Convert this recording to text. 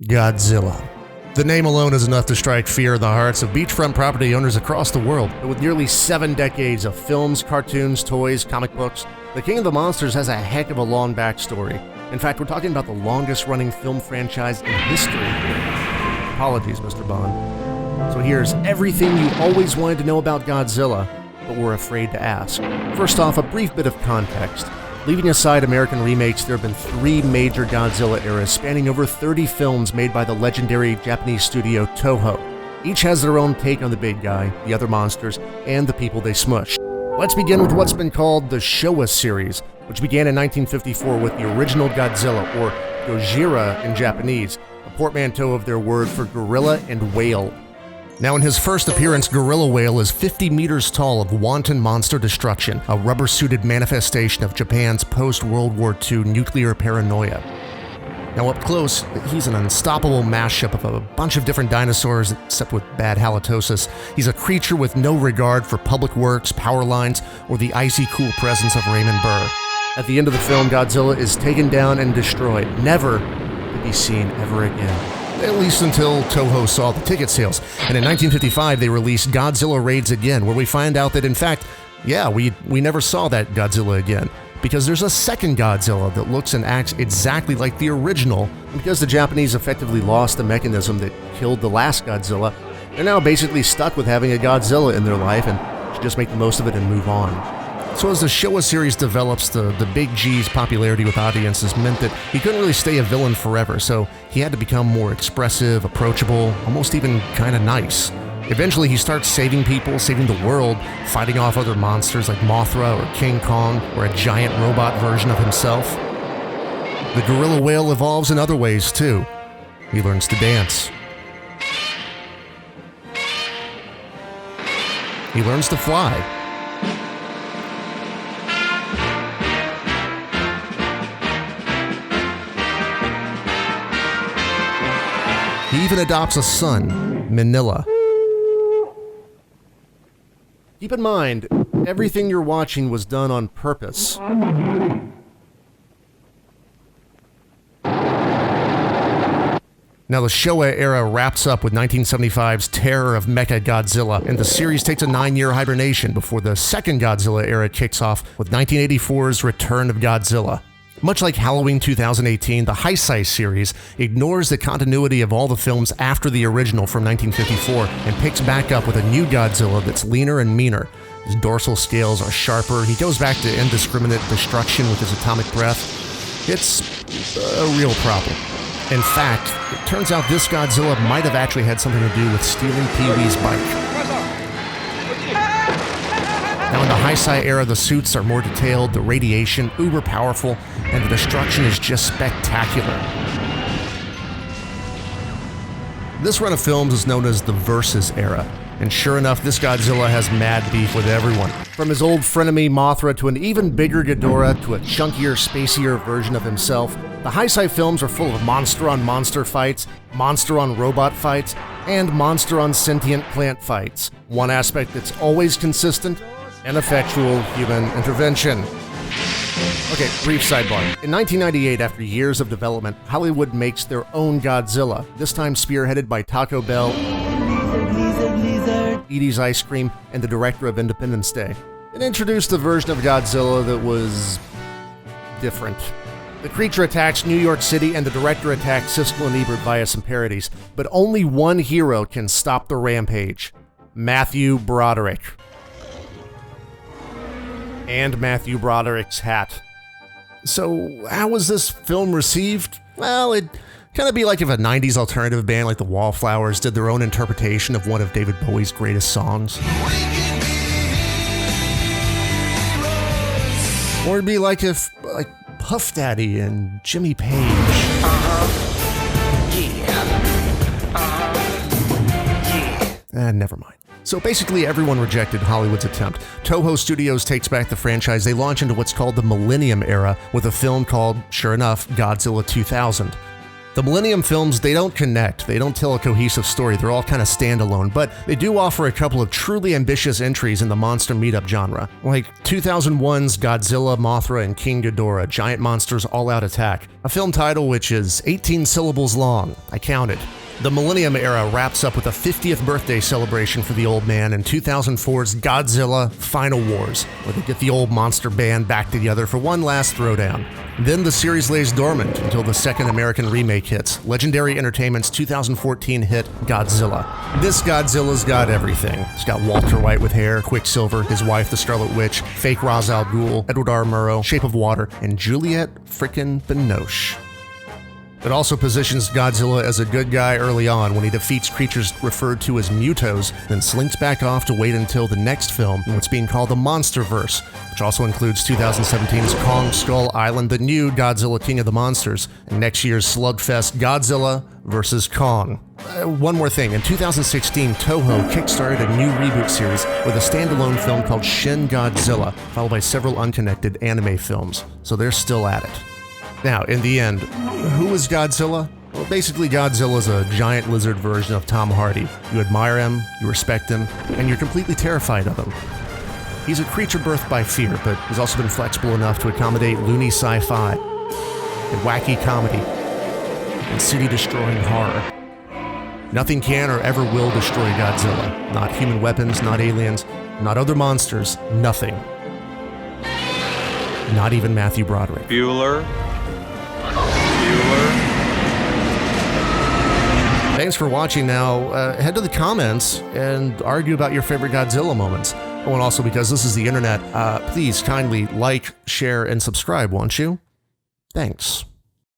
Godzilla. The name alone is enough to strike fear in the hearts of beachfront property owners across the world. But with nearly 7 decades of films, cartoons, toys, comic books, the King of the Monsters has a heck of a long backstory. In fact, we're talking about the longest-running film franchise in history. Apologies, Mr. Bond. So here's everything you always wanted to know about Godzilla, but were afraid to ask. First off, a brief bit of context. Leaving aside American remakes, there have been 3 major Godzilla eras spanning over 30 films made by the legendary Japanese studio Toho. Each has their own take on the big guy, the other monsters, and the people they smush. Let's begin with what's been called the Showa series, which began in 1954 with the original Godzilla, or Gojira in Japanese, a portmanteau of their word for gorilla and whale. Now, in his first appearance, Gorilla Whale is 50 meters tall of wanton monster destruction, a rubber-suited manifestation of Japan's post-World War II nuclear paranoia. Now, up close, he's an unstoppable mashup of a bunch of different dinosaurs, except with bad halitosis. He's a creature with no regard for public works, power lines, or the icy cool presence of Raymond Burr. At the end of the film, Godzilla is taken down and destroyed, never to be seen ever again. At least until Toho saw the ticket sales. And in 1955, they released Godzilla Raids Again, where we find out that, in fact, we never saw that Godzilla again. Because there's a second Godzilla that looks and acts exactly like the original. And because the Japanese effectively lost the mechanism that killed the last Godzilla, they're now basically stuck with having a Godzilla in their life and should just make the most of it and move on. So as the Showa series develops, the Big G's popularity with audiences meant that he couldn't really stay a villain forever, so he had to become more expressive, approachable, almost even kind of nice. Eventually he starts saving people, saving the world, fighting off other monsters like Mothra or King Kong or a giant robot version of himself. The gorilla whale evolves in other ways too. He learns to dance. He learns to fly. He even adopts a son, Manila. Keep in mind, everything you're watching was done on purpose. Now, the Showa era wraps up with 1975's Terror of Mecha Godzilla, and the series takes a 9-year hibernation before the second Godzilla era kicks off with 1984's Return of Godzilla. Much like Halloween 2018, the Heisei series ignores the continuity of all the films after the original from 1954 and picks back up with a new Godzilla that's leaner and meaner. His dorsal scales are sharper, he goes back to indiscriminate destruction with his atomic breath. It's a real problem. In fact, it turns out this Godzilla might have actually had something to do with stealing Pee-wee's bike. Now, in the Heisei era, the suits are more detailed, the radiation uber powerful, and the destruction is just spectacular. This run of films is known as the Versus era, and sure enough, this Godzilla has mad beef with everyone. From his old frenemy Mothra to an even bigger Ghidorah to a chunkier, spacier version of himself, the Heisei films are full of monster-on-monster fights, monster-on-robot fights, and monster-on-sentient plant fights. One aspect that's always consistent: ineffectual human intervention. Okay, brief sidebar. In 1998, after years of development, Hollywood makes their own Godzilla, this time spearheaded by Taco Bell, Edie's Ice Cream, and the director of Independence Day. It introduced a version of Godzilla that was different. The creature attacks New York City, and the director attacks Siskel and Ebert via some parodies. But only one hero can stop the rampage: Matthew Broderick. And Matthew Broderick's hat. So, how was this film received? Well, it'd kind of be like if a 90s alternative band like the Wallflowers did their own interpretation of one of David Bowie's greatest songs. Or it'd be like if, Puff Daddy and Jimmy Page. Never mind. So basically everyone rejected Hollywood's attempt. Toho Studios takes back the franchise. They launch into what's called the Millennium Era with a film called, sure enough, Godzilla 2000. The Millennium Films, they don't connect. They don't tell a cohesive story. They're all kind of standalone, but they do offer a couple of truly ambitious entries in the monster meetup genre, like 2001's Godzilla, Mothra, and King Ghidorah, Giant Monsters All-Out Attack, a film title which is 18 syllables long. I counted. The Millennium Era wraps up with a 50th birthday celebration for the old man in 2004's Godzilla Final Wars, where they get the old monster band back together for one last throwdown. Then the series lays dormant until the second American remake hits, Legendary Entertainment's 2014 hit Godzilla. This Godzilla's got everything. It's got Walter White with hair, Quicksilver, his wife the Scarlet Witch, fake Ra's al Ghul, Edward R. Murrow, Shape of Water, and Juliette frickin' Binoche. It also positions Godzilla as a good guy early on when he defeats creatures referred to as Mutos, then slinks back off to wait until the next film in what's being called the MonsterVerse, which also includes 2017's Kong Skull Island, the new Godzilla King of the Monsters, and next year's slugfest Godzilla vs. Kong. One more thing, in 2016, Toho kickstarted a new reboot series with a standalone film called Shin Godzilla, followed by several unconnected anime films, so they're still at it. Now, in the end, who is Godzilla? Well, basically, Godzilla is a giant lizard version of Tom Hardy. You admire him, you respect him, and you're completely terrified of him. He's a creature birthed by fear, but he's also been flexible enough to accommodate loony sci-fi, and wacky comedy, and city-destroying horror. Nothing can or ever will destroy Godzilla. Not human weapons, not aliens, not other monsters, nothing. Not even Matthew Broderick. Bueller. Thanks for watching. Now, head to the comments and argue about your favorite Godzilla moments. Oh, and also, because this is the internet, please kindly like, share, and subscribe, won't you? Thanks.